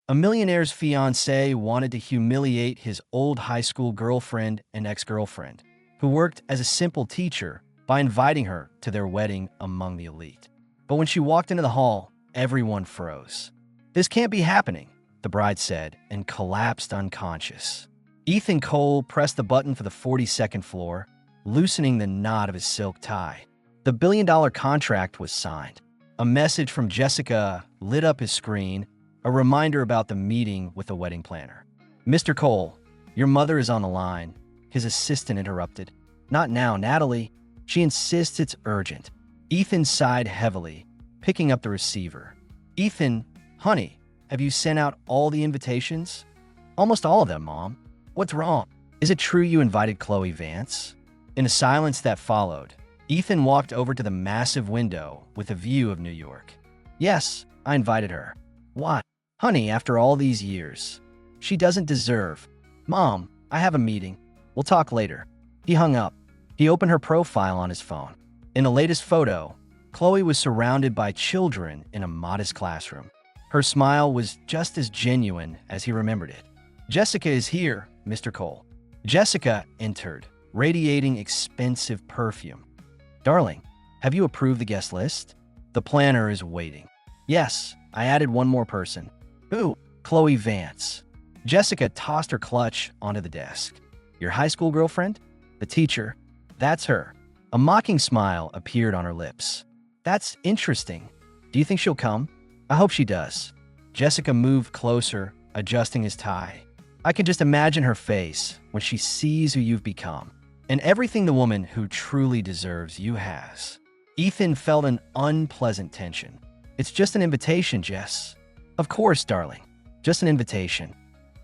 A millionaire's fiancé wanted to humiliate his old high school girlfriend and ex-girlfriend, who worked as a simple teacher, by inviting her to their wedding among the elite. But when she walked into the hall, everyone froze. "This can't be happening," the bride said, and collapsed unconscious. Ethan Cole pressed the button for the 42nd floor, loosening the knot of his silk tie. The billion-dollar contract was signed. A message from Jessica lit up his screen, a reminder about the meeting with the wedding planner. "Mr. Cole, your mother is on the line," his assistant interrupted. "Not now, Natalie. She insists it's urgent." Ethan sighed heavily, picking up the receiver. "Ethan, honey, have you sent out all the invitations?" "Almost all of them, Mom. What's wrong? Is it true you invited Chloe Vance?" In a silence that followed, Ethan walked over to the massive window with a view of New York. "Yes, I invited her." "Why? Honey, after all these years. She doesn't deserve." "Mom, I have a meeting. We'll talk later." He hung up. He opened her profile on his phone. In the latest photo, Chloe was surrounded by children in a modest classroom. Her smile was just as genuine as he remembered it. "Jessica is here, Mr. Cole." Jessica entered, radiating expensive perfume. "Darling, have you approved the guest list?" "The planner is waiting." "Yes, I added one more person." "Who?" "Chloe Vance." Jessica tossed her clutch onto the desk. "Your high school girlfriend?" "The teacher." "That's her." A mocking smile appeared on her lips. "That's interesting. Do you think she'll come?" "I hope she does." Jessica moved closer, adjusting his tie. "I can just imagine her face when she sees who you've become, and everything the woman who truly deserves you has." Ethan felt an unpleasant tension. "It's just an invitation, Jess." "Of course, darling. Just an invitation."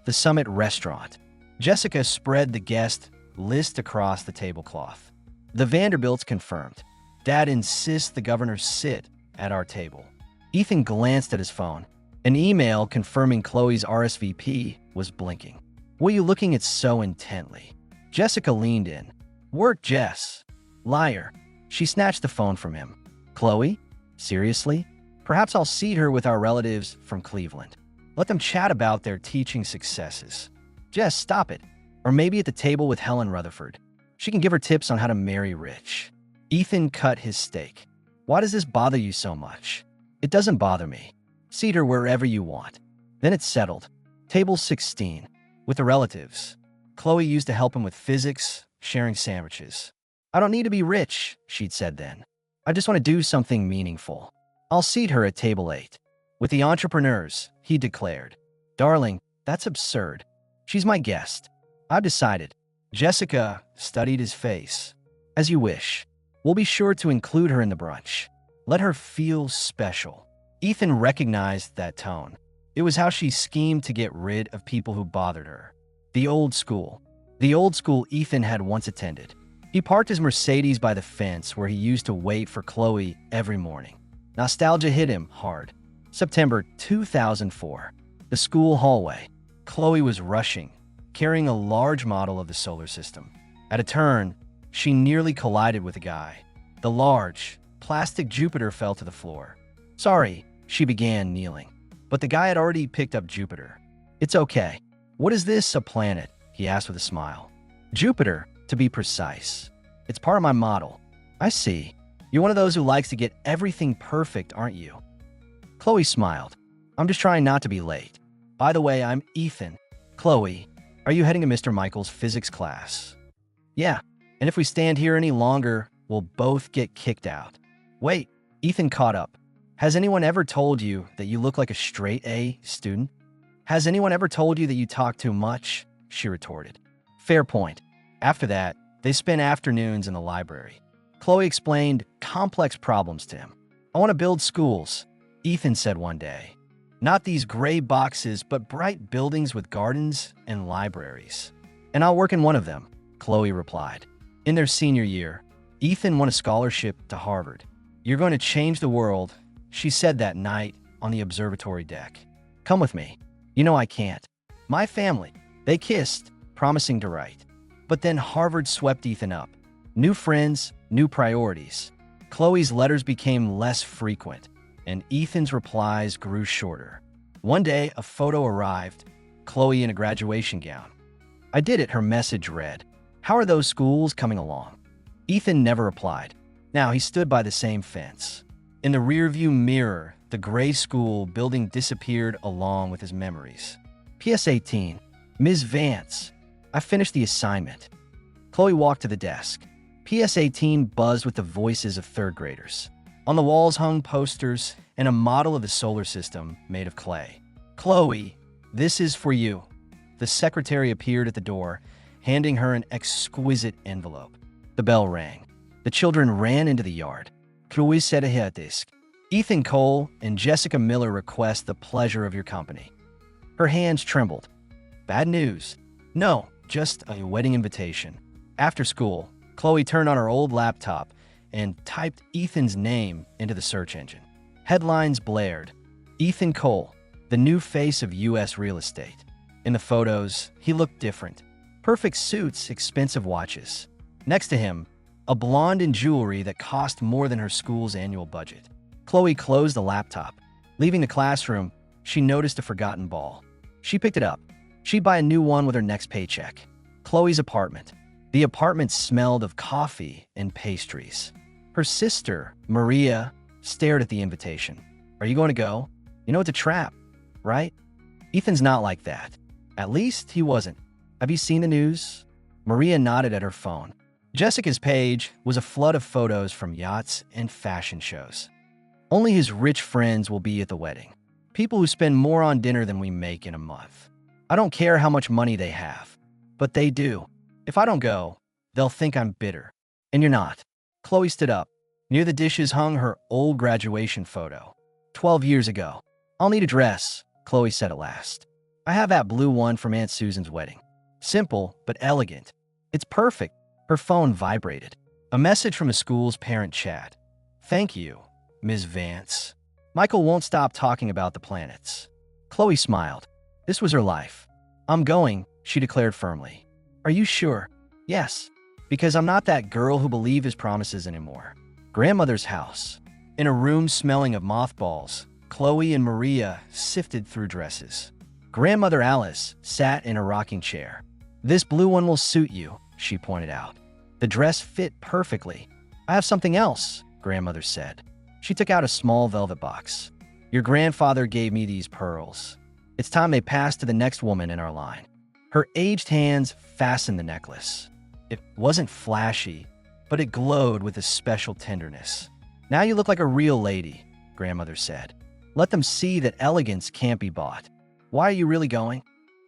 The Summit Restaurant. Jessica spread the guest list across the tablecloth. "The Vanderbilts confirmed. Dad insists the governor sit at our table." Ethan glanced at his phone. An email confirming Chloe's RSVP was blinking. "What are you looking at so intently?" Jessica leaned in. "Work, Jess." "Liar." She snatched the phone from him. "Chloe? Seriously? Perhaps I'll seat her with our relatives from Cleveland. Let them chat about their teaching successes." "Jess, stop it. Or maybe at the table with Helen Rutherford. She can give her tips on how to marry rich." Ethan cut his steak. "Why does this bother you so much?" "It doesn't bother me. Seat her wherever you want." Then it's settled. Table 16, with the relatives. Chloe used to help him with physics, sharing sandwiches. "I don't need to be rich," she'd said then. "I just want to do something meaningful." "I'll seat her at table 8. With the entrepreneurs," he declared. "Darling, that's absurd. She's my guest. I've decided." Jessica studied his face. "As you wish. We'll be sure to include her in the brunch. Let her feel special." Ethan recognized that tone. It was how she schemed to get rid of people who bothered her. The old school. The old school Ethan had once attended. He parked his Mercedes by the fence where he used to wait for Chloe every morning. Nostalgia hit him hard. September 2004. The school hallway. Chloe was rushing, carrying a large model of the solar system. At a turn, she nearly collided with a guy. The large, plastic Jupiter fell to the floor. "Sorry," she began, kneeling. But the guy had already picked up Jupiter. "It's okay." "What is this, a planet?" he asked with a smile. "Jupiter, to be precise. It's part of my model." "I see. You're one of those who likes to get everything perfect, aren't you?" Chloe smiled. "I'm just trying not to be late. By the way, I'm Ethan." "Chloe, are you heading to Mr. Michael's physics class?" "Yeah, and if we stand here any longer, we'll both get kicked out." "Wait," Ethan caught up. "Has anyone ever told you that you look like a straight A student?" "Has anyone ever told you that you talk too much?" she retorted. "Fair point." After that, they spent afternoons in the library. Chloe explained complex problems to him. "I want to build schools," Ethan said one day. "Not these gray boxes, but bright buildings with gardens and libraries." "And I'll work in one of them," Chloe replied. In their senior year, Ethan won a scholarship to Harvard. "You're going to change the world," she said that night on the observatory deck. "Come with me." "You know I can't." "My family." They kissed, promising to write. But then Harvard swept Ethan up. New friends, new priorities. Chloe's letters became less frequent, and Ethan's replies grew shorter. One day, a photo arrived, Chloe in a graduation gown. I did it, her message read. How are those schools coming along? Ethan never replied. Now he stood by the same fence. In the rearview mirror, the gray school building disappeared along with his memories. PS 18. Ms. Vance, I finished the assignment. Chloe walked to the desk. PS 18 buzzed with the voices of third graders. On the walls hung posters and a model of the solar system made of clay. Chloe, this is for you. The secretary appeared at the door, handing her an exquisite envelope. The bell rang. The children ran into the yard. Chloe said a disk. Ethan Cole and Jessica Miller request the pleasure of your company. Her hands trembled. Bad news. No, just a wedding invitation. After school, Chloe turned on her old laptop and typed Ethan's name into the search engine. Headlines blared. Ethan Cole, the new face of U.S. real estate. In the photos, he looked different. Perfect suits, expensive watches. Next to him, a blonde in jewelry that cost more than her school's annual budget. Chloe closed the laptop. Leaving the classroom, she noticed a forgotten ball. She picked it up. She'd buy a new one with her next paycheck. Chloe's apartment. The apartment smelled of coffee and pastries. Her sister, Maria, stared at the invitation. Are you going to go? You know it's a trap, right? Ethan's not like that. At least he wasn't. Have you seen the news? Maria nodded at her phone. Jessica's page was a flood of photos from yachts and fashion shows. Only his rich friends will be at the wedding. People who spend more on dinner than we make in a month. I don't care how much money they have, but they do. If I don't go, they'll think I'm bitter. And you're not. Chloe stood up. Near the dishes hung her old graduation photo. 12 years ago. I'll need a dress, Chloe said at last. I have that blue one from Aunt Susan's wedding. Simple, but elegant. It's perfect. Her phone vibrated. A message from the school's parent chat. Thank you, Ms. Vance. Michael won't stop talking about the planets. Chloe smiled. This was her life. I'm going, she declared firmly. Are you sure? Yes, because I'm not that girl who believes his promises anymore. Grandmother's house. In a room smelling of mothballs, Chloe and Maria sifted through dresses. Grandmother Alice sat in a rocking chair. This blue one will suit you, she pointed out. The dress fit perfectly. I have something else, Grandmother said. She took out a small velvet box. Your grandfather gave me these pearls. It's time they passed to the next woman in our line. Her aged hands fastened the necklace. It wasn't flashy, but it glowed with a special tenderness. Now you look like a real lady, Grandmother said. Let them see that elegance can't be bought. Why are you really going?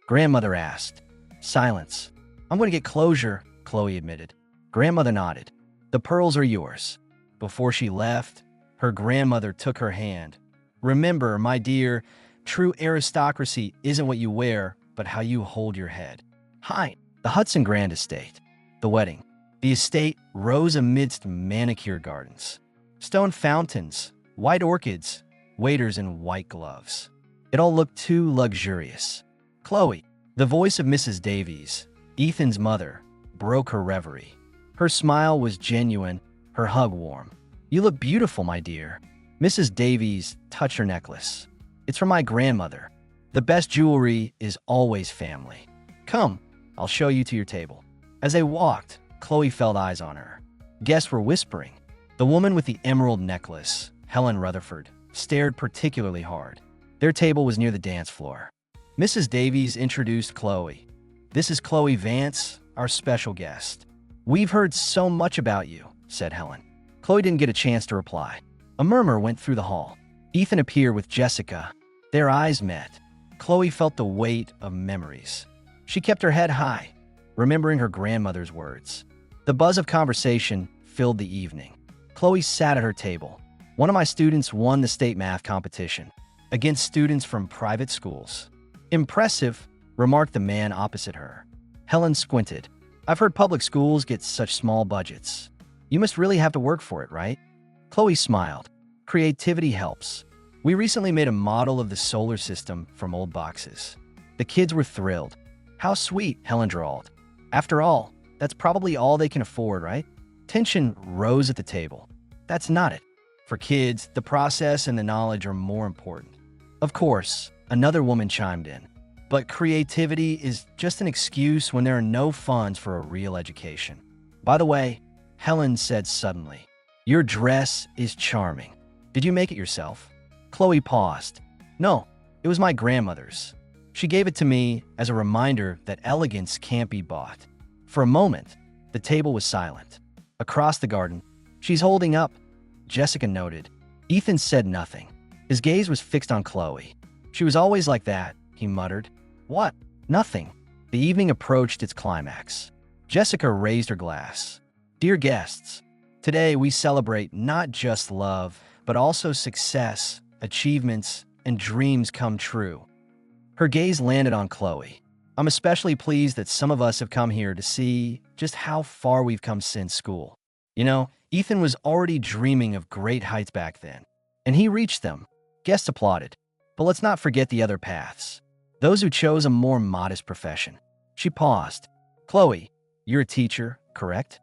Grandmother asked. Silence. I'm going to get closure, Chloe admitted. Grandmother nodded. The pearls are yours. Before she left, her grandmother took her hand. Remember, my dear, true aristocracy isn't what you wear, but how you hold your head. Hi, the Hudson Grand Estate. The wedding. The estate rose amidst manicured gardens. Stone fountains, white orchids, waiters in white gloves. It all looked too luxurious. Chloe, the voice of Mrs. Davies, Ethan's mother, broke her reverie. Her smile was genuine, her hug warm. You look beautiful, my dear. Mrs. Davies touched her necklace. It's from my grandmother. The best jewelry is always family. Come, I'll show you to your table. As they walked, Chloe felt eyes on her. Guests were whispering. The woman with the emerald necklace, Helen Rutherford, stared particularly hard. Their table was near the dance floor. Mrs. Davies introduced Chloe. This is Chloe Vance, our special guest. We've heard so much about you, said Helen. Chloe didn't get a chance to reply. A murmur went through the hall. Ethan appeared with Jessica. Their eyes met. Chloe felt the weight of memories. She kept her head high, remembering her grandmother's words. The buzz of conversation filled the evening. Chloe sat at her table. One of my students won the state math competition against students from private schools. Impressive, remarked the man opposite her. Helen squinted. I've heard public schools get such small budgets. You must really have to work for it, right? Chloe smiled. Creativity helps. We recently made a model of the solar system from old boxes. The kids were thrilled. How sweet, Helen drawled. After all, that's probably all they can afford, right? Tension rose at the table. That's not it. For kids, the process and the knowledge are more important. Of course, Another woman chimed in. But creativity is just an excuse when there are no funds for a real education. By the way, Helen said suddenly, your dress is charming. Did you make it yourself? Chloe paused. No, it was my grandmother's. She gave it to me as a reminder that elegance can't be bought. For a moment, the table was silent. Across the garden, she's holding up, Jessica noted. Ethan said nothing. His gaze was fixed on Chloe. She was always like that, he muttered. What? Nothing. The evening approached its climax. Jessica raised her glass. Dear guests, today we celebrate not just love, but also success, achievements, and dreams come true. Her gaze landed on Chloe. I'm especially pleased that some of us have come here to see just how far we've come since school. You know, Ethan was already dreaming of great heights back then, and he reached them. Guests applauded. But let's not forget the other paths. Those who chose a more modest profession. She paused. Chloe, you're a teacher, correct?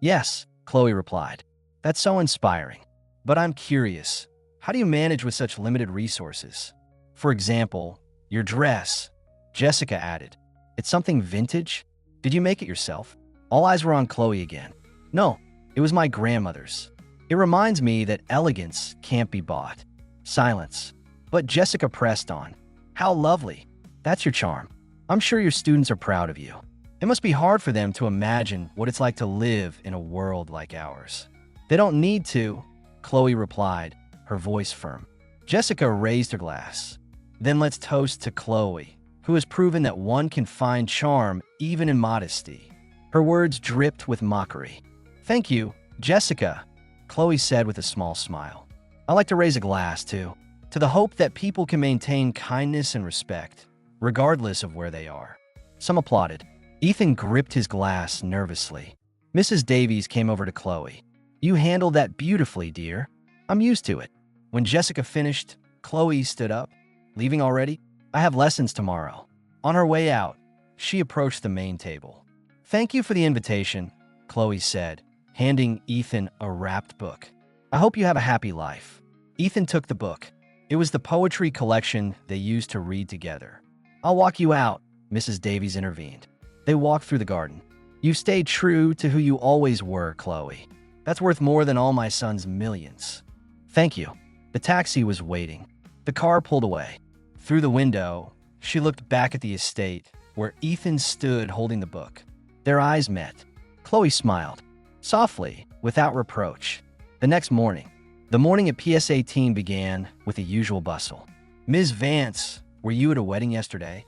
Yes, Chloe replied. That's so inspiring. But I'm curious, how do you manage with such limited resources? For example, your dress. Jessica added. It's something vintage? Did you make it yourself? All eyes were on Chloe again. No, it was my grandmother's. It reminds me that elegance can't be bought. Silence. But Jessica pressed on. How lovely. That's your charm. I'm sure your students are proud of you. It must be hard for them to imagine what it's like to live in a world like ours. They don't need to, Chloe replied, her voice firm. Jessica raised her glass. Then let's toast to Chloe, who has proven that one can find charm even in modesty. Her words dripped with mockery. Thank you, Jessica, Chloe said with a small smile. I like to raise a glass, too, to the hope that people can maintain kindness and respect, regardless of where they are. Some applauded. Ethan gripped his glass nervously. Mrs. Davies came over to Chloe. You handled that beautifully, dear. I'm used to it. When Jessica finished, Chloe stood up. Leaving already? I have lessons tomorrow. On her way out, she approached the main table. Thank you for the invitation, Chloe said, handing Ethan a wrapped book. I hope you have a happy life. Ethan took the book. It was the poetry collection they used to read together. I'll walk you out, Mrs. Davies intervened. They walked through the garden. You've stayed true to who you always were, Chloe. That's worth more than all my son's millions. Thank you. The taxi was waiting. The car pulled away. Through the window, she looked back at the estate, where Ethan stood holding the book. Their eyes met. Chloe smiled, softly, without reproach. The next morning, the morning at PS18 began with the usual bustle. Ms. Vance, were you at a wedding yesterday?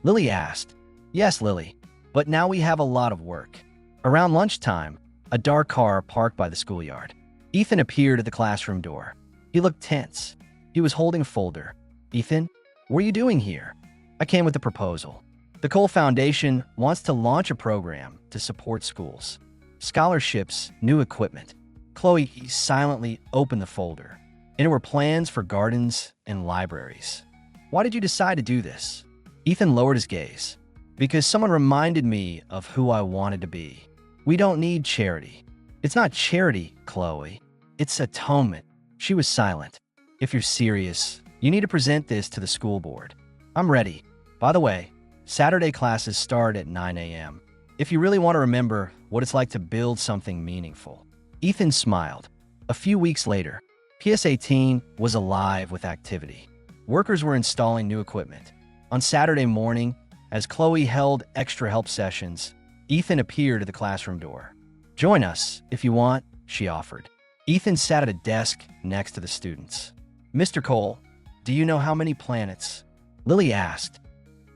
Lily asked. Yes, Lily, but now we have a lot of work. Around lunchtime, a dark car parked by the schoolyard. Ethan appeared at the classroom door. He looked tense. He was holding a folder. Ethan, what are you doing here? I came with a proposal. The Cole Foundation wants to launch a program to support schools. Scholarships, new equipment. Chloe silently opened the folder. And there were plans for gardens and libraries. Why did you decide to do this? Ethan lowered his gaze. Because someone reminded me of who I wanted to be. We don't need charity. It's not charity, Chloe. It's atonement. She was silent. If you're serious, you need to present this to the school board. I'm ready. By the way, Saturday classes start at 9 a.m. If you really want to remember what it's like to build something meaningful. Ethan smiled. A few weeks later, PS18 was alive with activity. Workers were installing new equipment. On Saturday morning, as Chloe held extra help sessions, Ethan appeared at the classroom door. Join us, if you want, she offered. Ethan sat at a desk next to the students. Mr. Cole, do you know how many planets? Lily asked.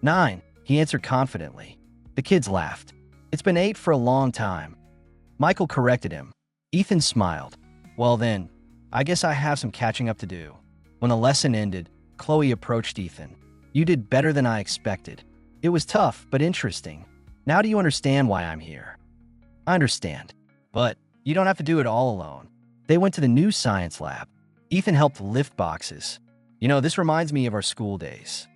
9, he answered confidently. The kids laughed. It's been 8 for a long time. Michael corrected him. Ethan smiled. Well then, I guess I have some catching up to do. When the lesson ended, Chloe approached Ethan. You did better than I expected. It was tough, but interesting. Now do you understand why I'm here? I understand. But you don't have to do it all alone. They went to the new science lab. Ethan helped lift boxes. You know, this reminds me of our school days.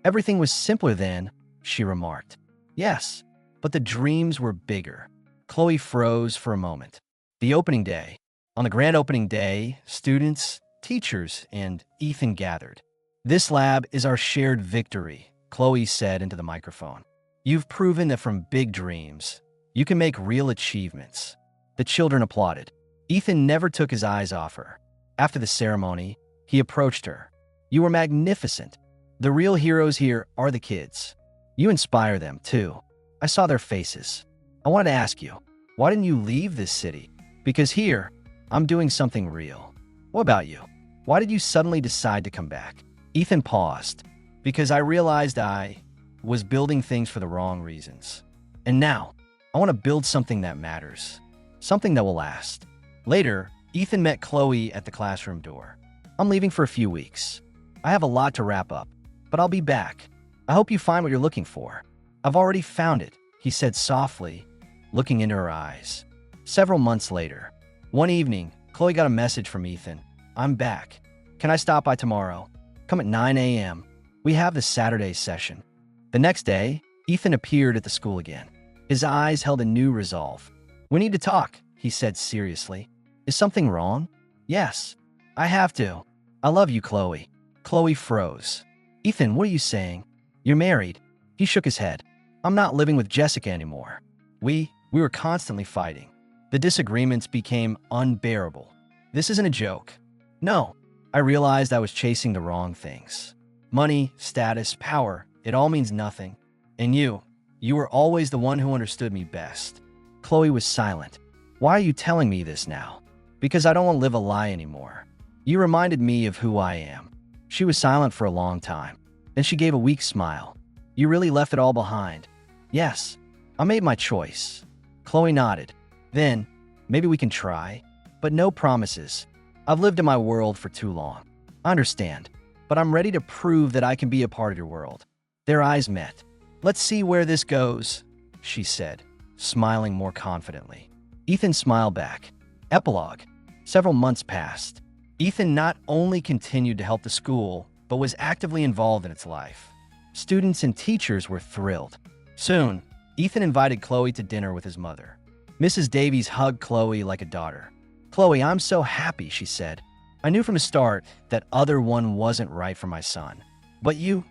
Everything was simpler then, she remarked. Yes, but the dreams were bigger. Chloe froze for a moment. The opening day. On the grand opening day, students, teachers, and Ethan gathered. This lab is our shared victory, Chloe said into the microphone. You've proven that from big dreams, you can make real achievements. The children applauded. Ethan never took his eyes off her. After the ceremony, he approached her. You were magnificent. The real heroes here are the kids. You inspire them, too. I saw their faces. I wanted to ask you, why didn't you leave this city? Because here, I'm doing something real. What about you? Why did you suddenly decide to come back? Ethan paused. Because I realized I was building things for the wrong reasons. And now, I want to build something that matters. Something that will last. Later, Ethan met Chloe at the classroom door. I'm leaving for a few weeks. I have a lot to wrap up, but I'll be back. I hope you find what you're looking for. I've already found it, he said softly, looking into her eyes. Several months later, one evening, Chloe got a message from Ethan. I'm back. Can I stop by tomorrow? Come at 9 a.m. We have the Saturday session. The next day, Ethan appeared at the school again. His eyes held a new resolve. We need to talk, he said seriously. Is something wrong? Yes. I have to. I love you, Chloe. Chloe froze. Ethan, what are you saying? You're married. He shook his head. I'm not living with Jessica anymore. We were constantly fighting. The disagreements became unbearable. This isn't a joke. No. I realized I was chasing the wrong things. Money, status, power, it all means nothing. And you were always the one who understood me best. Chloe was silent. Why are you telling me this now? Because I don't want to live a lie anymore. You reminded me of who I am. She was silent for a long time. Then she gave a weak smile. You really left it all behind. Yes, I made my choice. Chloe nodded. Then, maybe we can try. But no promises. I've lived in my world for too long. I understand. But I'm ready to prove that I can be a part of your world. Their eyes met. Let's see where this goes, she said, smiling more confidently. Ethan smiled back. Epilogue. Several months passed. Ethan not only continued to help the school, but was actively involved in its life. Students and teachers were thrilled. Soon, Ethan invited Chloe to dinner with his mother. Mrs. Davies hugged Chloe like a daughter. Chloe, I'm so happy, she said. I knew from the start that other one wasn't right for my son. But you're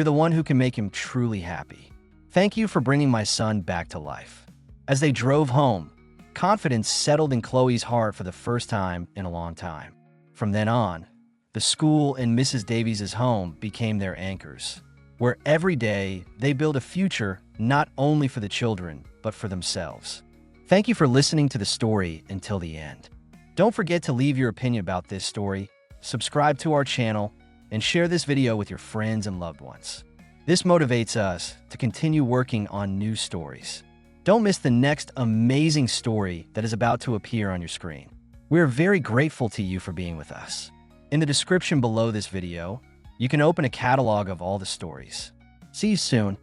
the one who can make him truly happy. Thank you for bringing my son back to life. As they drove home, confidence settled in Chloe's heart for the first time in a long time. From then on, the school and Mrs. Davies' home became their anchors, where every day they build a future not only for the children, but for themselves. Thank you for listening to the story until the end. Don't forget to leave your opinion about this story, subscribe to our channel, and share this video with your friends and loved ones. This motivates us to continue working on new stories. Don't miss the next amazing story that is about to appear on your screen. We are very grateful to you for being with us. In the description below this video, you can open a catalog of all the stories. See you soon.